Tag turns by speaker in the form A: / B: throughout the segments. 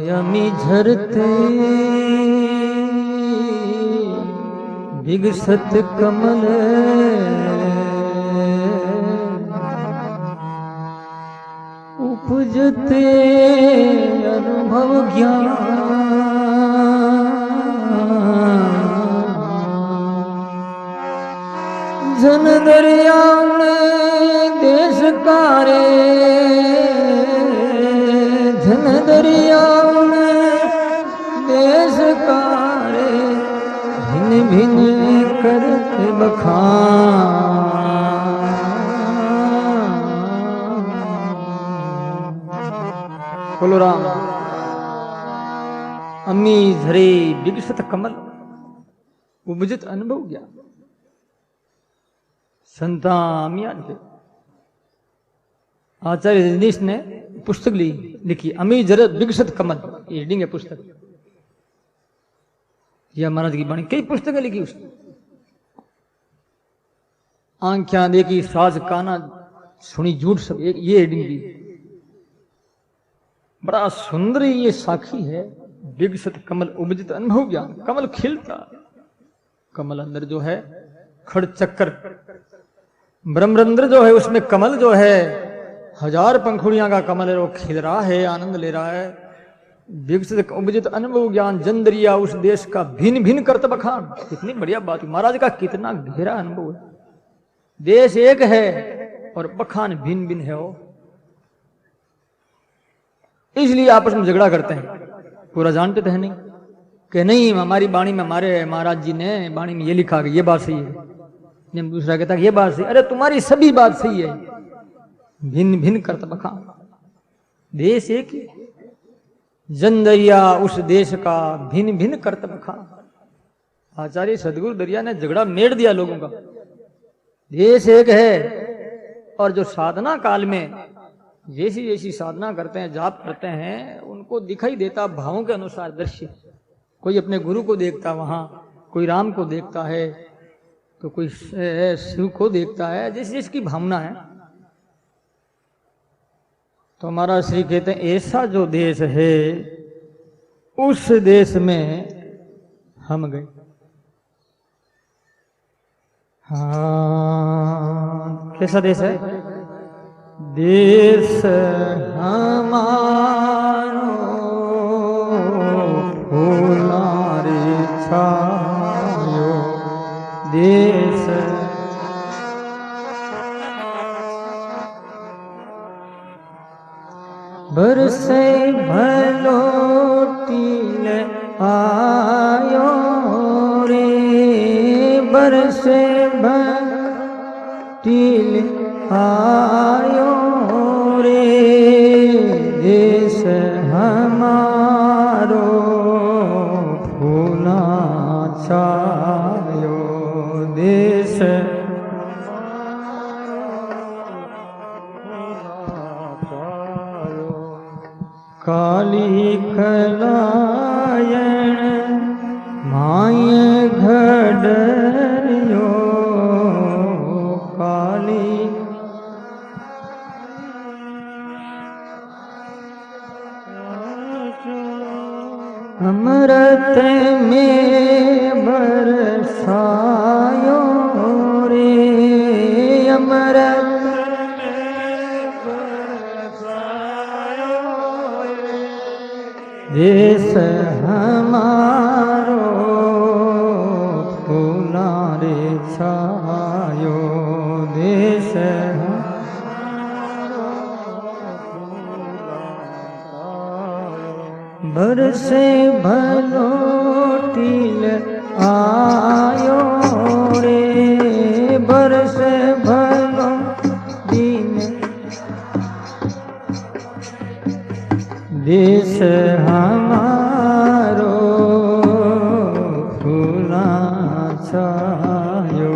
A: Yummy झरते विगसत कमल उपजते अनुभव ज्ञान जन दरिया देश कारे जन दरिया देश कारे भिन्न भिन्न करते बखान बोलो राम। अम्मी झरे विकसित कमल उपजित अनुभव ज्ञान संता अमिया आचार्य रजनीश ने पुस्तक लिखी अमी जरत विकसित कमल, ये रीडिंग है पुस्तक। यह महाराज की वाणी कई पुस्तकें लिखी उसने। आंख्या देखी साज काना सुनी झूठ सब, एक ये रीडिंग भी बड़ा सुंदर ये साखी है। विकसित कमल उपजित अनुभव ज्ञान, कमल खिलता, कमल अंदर जो है खड़ चक्कर ब्रह्मरंध्र जो है उसमें कमल जो है हजार पंखुड़ियां का कमल है, वो खिल रहा है, आनंद ले रहा है। विकसित उपजित अनुभव ज्ञान जन दरिया उस देश का भिन्न भिन्न करत बखान, कितनी बढ़िया बात। महाराज का कितना गहरा अनुभव है। देश एक है और बखान भिन्न भिन्न है वो, इसलिए आपस में झगड़ा करते हैं। पूरा जानते तो है नहीं कि नहीं हमारी वाणी में हमारे महाराज जी ने वाणी में ये लिखा कि ये बात सही है, जब दूसरा कहता ये बात सही, अरे तुम्हारी सभी बात सही है, भिन्न भिन्न करत बखान। देश एक ही, जन दरिया उस देश का भिन्न भिन्न करत बखान। आचार्य सदगुरु दरिया ने झगड़ा मेड़ दिया लोगों का। देश एक है और जो साधना काल में जैसी जैसी साधना करते हैं, जाप करते हैं, उनको दिखाई देता भावों के अनुसार दृश्य। कोई अपने गुरु को देखता वहां, कोई राम को देखता है, तो कोई शिव को देखता है, जिस जिसकी भावना है। तो हमारा श्री कहते हैं ऐसा जो देश है उस देश में हम गए। हाँ, कैसा देश है? देश हमारो फूलारे छायो, देश बरसे भलोटील आयो रे, बरसे भलोटील आयो रे, देश हमारो फूला छायो, देश काली खलायण माय घड़यो, काली अमृत में बरसायो रे, अमृत देश हमारो फूलारे छायो, देश बरसे भलोटील आयो रे, बरसे भलो दिन देश हमारो फूला छायो,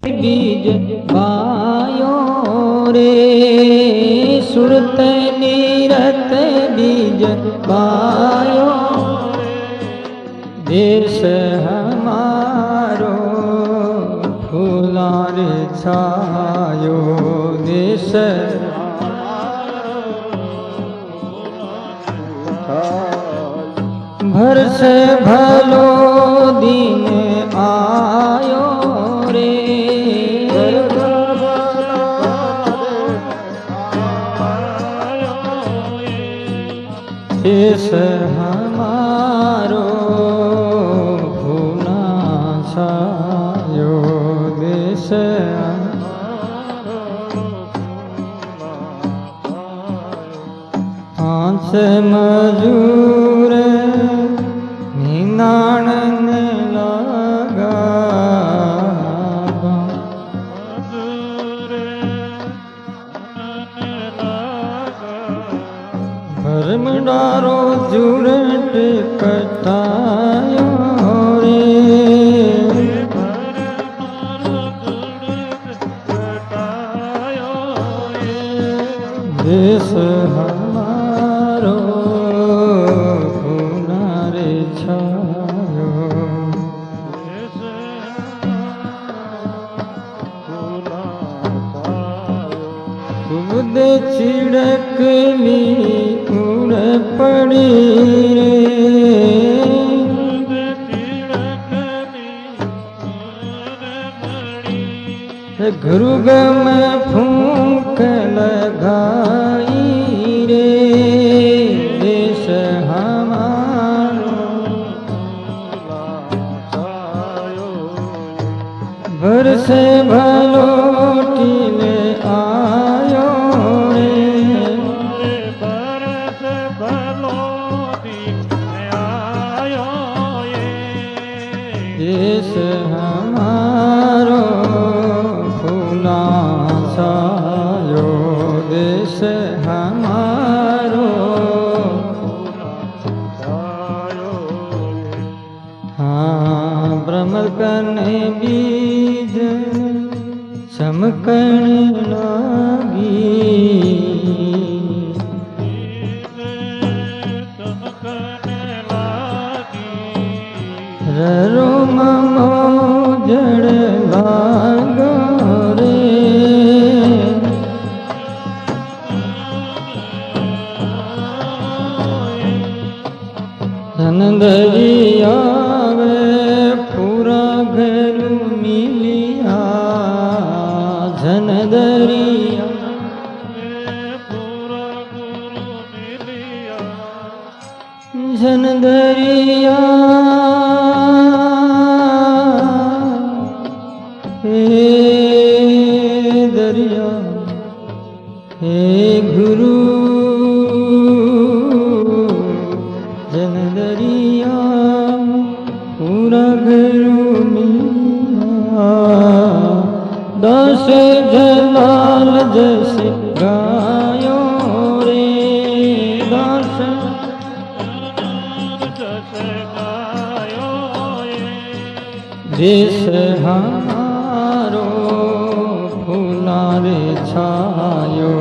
A: बीज बायो रे, सुरत नीरत बीज बायो, देश हमारो फूला रे छायो, देश भरस भलो दिन आयो रे देश हमारो भूना छायो देश पांच मजूर निनाणन लगा भरमडारो जुरट कटायो रे देश हमारो पुनारे छायो खुद छिड़कली उड़ पड़ी रे घुरुग में फूंक लगाई रे देश हमारो बरस भलो टीले आयो रे बरस भलो टीले आयो देश हमारो फूला छायो देश हमारो हाँ ब्रह्म कने बीज चमकण लागी रो ममो जड़ लागो रे धनदरिया पूरा घर मिलिया धनदरिया पूरा घर मिलिया धनदरिया हे दरिया हे गुरु जन दरिया पूरा घरू मिला दास जलाल जैसे गायो रे दास जैसे गायो देश हमारो फूला रे छायो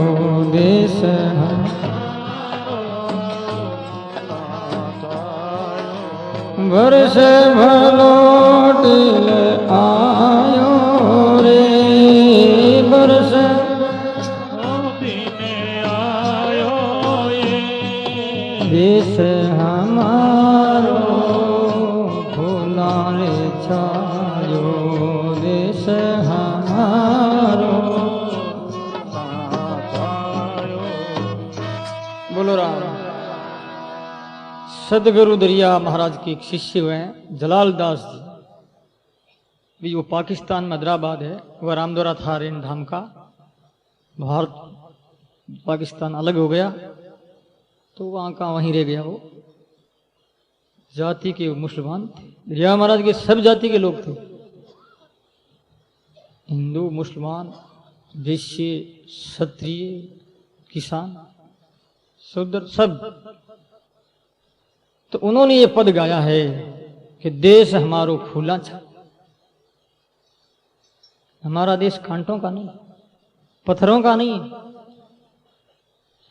A: देश वर्ष भलो टिल आयो रे वर्ष आयो देश हमारो फूला रे छायो देश हमारो बोलो राम। सदगुरु दरिया महाराज के एक शिष्य हुए हैं जलाल दास जी भी, वो पाकिस्तान में हैदराबाद है, वह रामदोरा था रेन धाम का। भारत पाकिस्तान अलग हो गया तो वहाँ का वहीं रह गया। वो जाति के मुसलमान थे, दरिया महाराज के सब जाति के लोग थे, हिंदू मुसलमान वैश्य क्षत्रिय किसान शूद्र सब। तो उन्होंने ये पद गाया है कि देश हमारो फूला छा। हमारा देश कांटों का नहीं, पत्थरों का नहीं,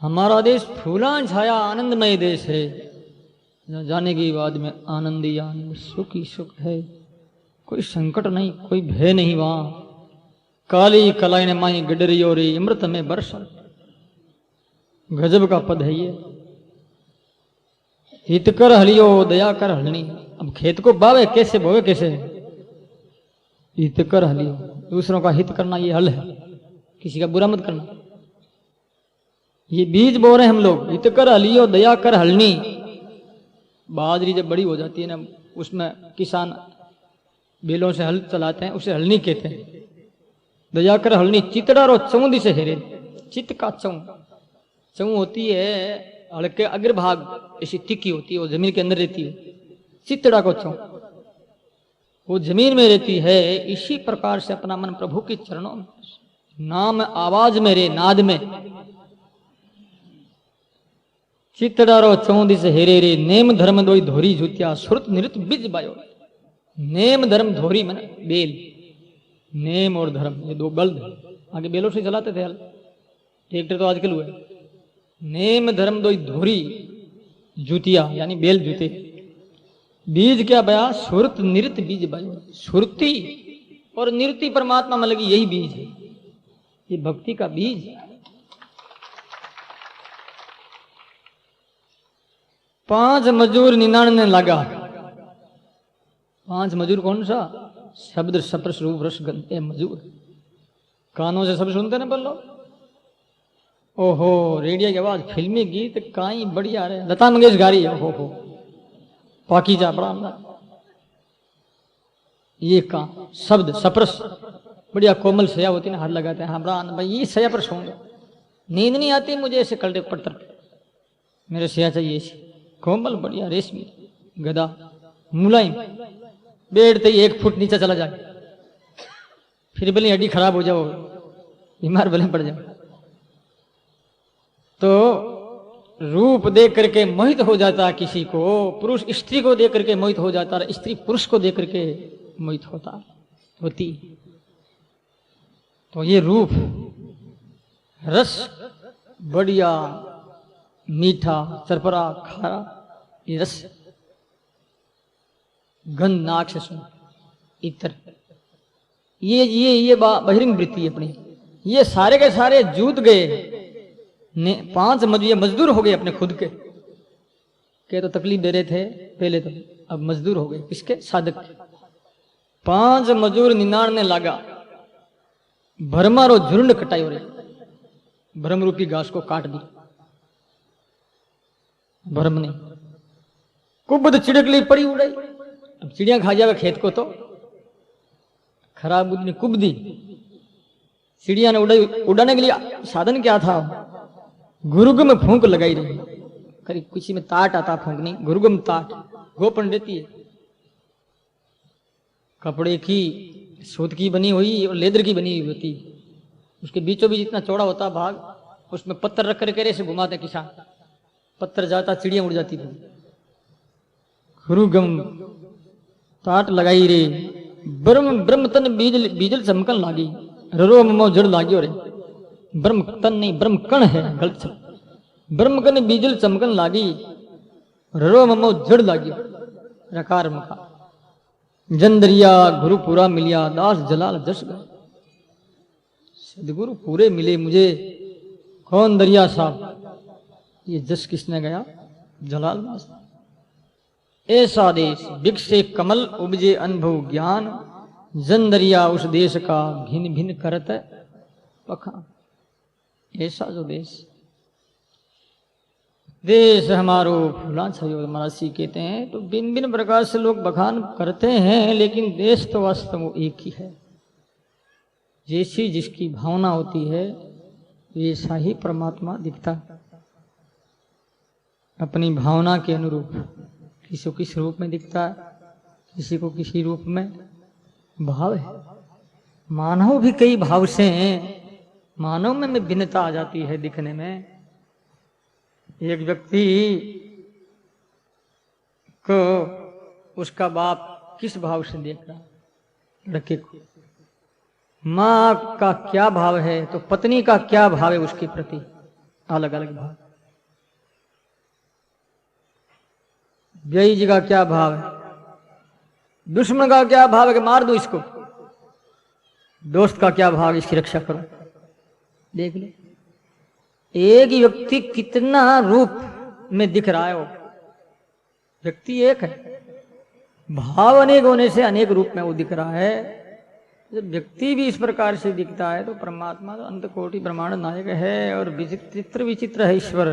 A: हमारा देश फूला छाया आनंदमय देश है। जाने के बाद में आनंद ही आनंद, सुख ही सुख है, कोई संकट नहीं, कोई भय नहीं। वहां काली कलाई ने माई गडरी और अमृत में बरसा, गजब का पद है ये। हित कर हलियो दया कर हलनी। अब खेत को बावे कैसे बोवे कैसे? हित कर हलियो, दूसरों का हित करना ये हल है, किसी का बुरा मत करना। ये बीज बो रहे हैं हम लोग, हित कर हलियो दया कर हलनी। बाजरी जब बड़ी हो जाती है ना, उसमें किसान बेलों से हल चलाते हैं, उसे हलनी कहते हैं। दया कर हलनी चितड़ा रो चौंदी से हेरे। चित का चौं होती है हल्के अग्रभाग, ऐसी तिक्की होती है, वो जमीन के अंदर रहती है। चितड़ा को चौं वो जमीन में रहती है। इसी प्रकार से अपना मन प्रभु के चरणों में, नाम आवाज मेरे नाद में। चितड़ारो चौंदी से हेरे रे, नेम धर्म दोई धोरी जुतिया, सुरत निरत बीज बायो। नेम धर्म धोरी मन बेल, नेम और धर्म ये दो बल्द। आगे बेलों से चलाते थे हल, ट्रैक्टर तो आजकल हुए। नेम धर्म दोई धोरी जुतिया यानी बेल जूते। बीज क्या बया? सुरत निरत बीज बायो। सुरती और निरति परमात्मा में लगी, यही बीज है, ये भक्ति का बीज। 5 मजूर 99 लगा। 5 मजूर कौन सा? शब्द स्पर्श रूप रस गंध मजूर। कानों से सब सुनते ना बोलो। ओहो रेडियो की आवाज, फिल्मी गीत काई बढ़िया रहे, लता मंगेशगारी। ओहो पाकीजा बड़ा अंदर। ये का शब्द सप्रस बढ़िया कोमल सया होती ना, हाथ लगाते हैं। हाँ बड़ा भाई, ये सया पर सोऊंगा। नींद नहीं आती मुझे ऐसे कलटे पत्थर पे, मेरे सया चाहिए ऐसी कोमल बढ़िया रेशमी गदा मुलायम। बैठते ही 1 फुट नीचे चला जाए, फिर भले हड्डी खराब हो जाओ, बीमार भले पड़ जाओ। तो रूप देख करके मोहित हो जाता है किसी को, पुरुष स्त्री को देख करके मोहित हो जाता है, स्त्री पुरुष को देख करके मोहित होती। तो ये रूप रस बढ़िया मीठा चरपरा खारा, ये रस गंध नाक से सुन इतर, ये बहिरंग वृत्ति अपनी। ये सारे के सारे जूत गए। 5 मजदूर हो गए अपने खुद के तो तकलीफ दे रहे थे पहले, तो अब मजदूर हो गए किसके? साधक के। 5 मजूर 99 लागा। भरमारो झुंड कटाई हो रहे, भ्रम रूपी घास को काट दी भ्रम ने। कुबद चिड़कली पड़ी उड़ाई। अब चिड़िया खा जावे खेत को तो खराब बुद्धि ने कुबदी। चिड़िया ने उड़ाने के लिए साधन क्या था? गुरुग में फूंक लगाई रही। करीब किसी में ताट आता फूंकनी, गुरुग में ताट गोपन रहती है, कपड़े की सूत की बनी हुई और लेदर की बनी हुई होती। उसके बीचों बीच इतना चौड़ा होता भाग, उसमें पत्थर रख करके ऐसे घुमाते किसान। पत्थर जाता चिड़िया उड़ जाती थी। गुरुगम ताट लगाई रे। ब्रह्म तन बीजल चमकन लागी। ररो ममो जड़ लागी रे। ब्रह्म तन नहीं ब्रह्म कण है, गलत। ब्रह्म कन बीजल चमकन लागी, ररो ममो जड़ लागी। रकार मुखा जंदरिया गुरु पूरा मिलिया, दास जलाल जस गए। सदगुरु पूरे मिले मुझे, कौन दरिया साहब? ये जस किसने गया? जलाल दास। ऐसा देश विकसे कमल उपजे अनुभव ज्ञान, जंदरिया उस देश का भिन्न भिन्न करत पखान। ऐसा जो देश हमारो फूला छयो मरासी कहते हैं। तो भिन्न भिन्न प्रकार से लोग बखान करते हैं, लेकिन देश तो वास्तव में एक ही है। जैसी जिसकी भावना होती है वैसा ही परमात्मा दिखता है, अपनी भावना के अनुरूप। किसी को किस रूप में दिखता है, किसी को किसी रूप में। भाव है, मानव भी कई भाव से हैं। मानव में भिन्नता आ जाती है दिखने में। एक व्यक्ति को उसका बाप किस भाव से देख रहा है, लड़के को, माँ का क्या भाव है तो पत्नी का क्या भाव है उसके प्रति, अलग अलग भाव। व्ययी जी का क्या भाव है, दुश्मन का क्या भाव है कि मार दो इसको, दोस्त का क्या भाव है इसकी रक्षा करो। देख ले, एक ही व्यक्ति कितना रूप में दिख रहा है वो। व्यक्ति एक है, भाव अनेक होने से अनेक रूप में वो दिख रहा है। जब व्यक्ति भी इस प्रकार से दिखता है तो परमात्मा तो अनंत कोटि ब्रह्मांड नायक है और विचित्र विचित्र है ईश्वर,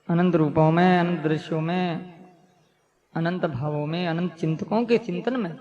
A: अनंत रूपों में, अनंत दृश्यों में, अनंत भावों में, अनंत चिंतकों के चिंतन में।